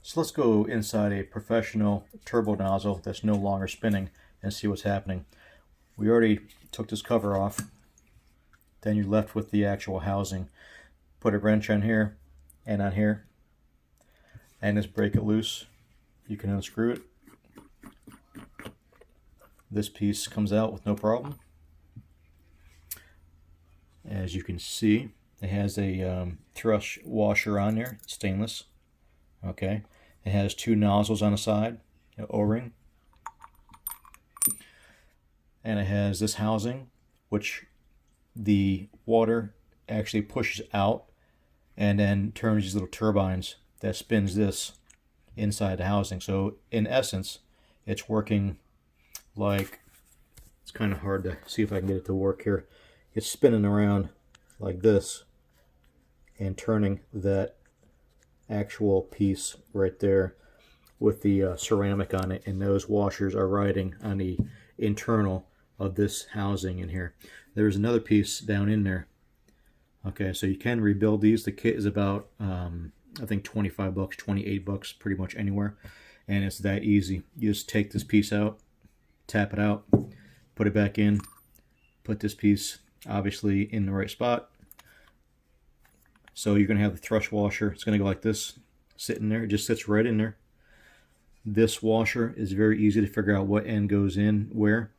So let's go inside a professional turbo nozzle that's no longer spinning and see what's happening. We already took this cover off. Then you're left with the actual housing. Put a wrench on here and on here and just break it loose. You can unscrew it. This piece comes out with no problem. As you can see, it has a thrush washer on there, stainless. Okay, it has two nozzles on the side, an O-ring, and it has this housing, which the water actually pushes out and then turns these little turbines that spins this inside the housing. So in essence, it's working like, it's kind of hard to see if I can get it to work here. It's spinning around like this and turning that actual piece right there with the ceramic on it, and those washers are riding on the internal of this housing in here. There's another piece down in there. Okay, so you can rebuild these. The kit is about I think 25 bucks, 28 bucks, pretty much anywhere, and it's that easy. You just take this piece out, tap it out, put it back in, put this piece obviously in the right spot. So you're going to have the thrush washer. It's going to go like this, sitting there. It just sits right in there. This washer is very easy to figure out what end goes in where.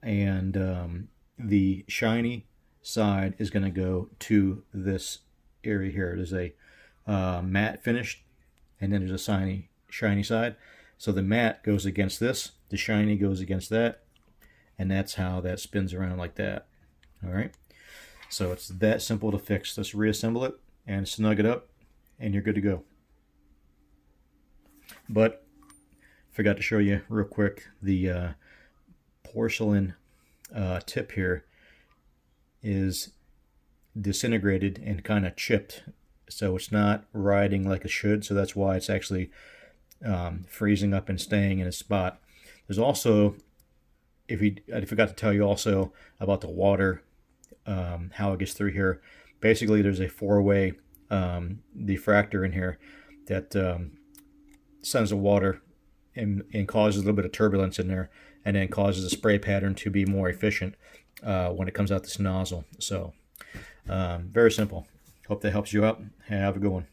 And the shiny side is going to go to this area here. There's a matte finish, and then there's a shiny side. So the matte goes against this. The shiny goes against that. And that's how that spins around like that. All right. So it's that simple to fix. Just reassemble it and snug it up, and you're good to go. But forgot to show you real quick, the porcelain tip here is disintegrated and kind of chipped, so it's not riding like it should. So that's why it's actually freezing up and staying in a spot. There's also, I forgot to tell you also about the water. How it gets through here. Basically, there's a four-way diffractor in here that sends the water and causes a little bit of turbulence in there, and then causes the spray pattern to be more efficient when it comes out this nozzle. So very simple. Hope that helps you out. Have a good one.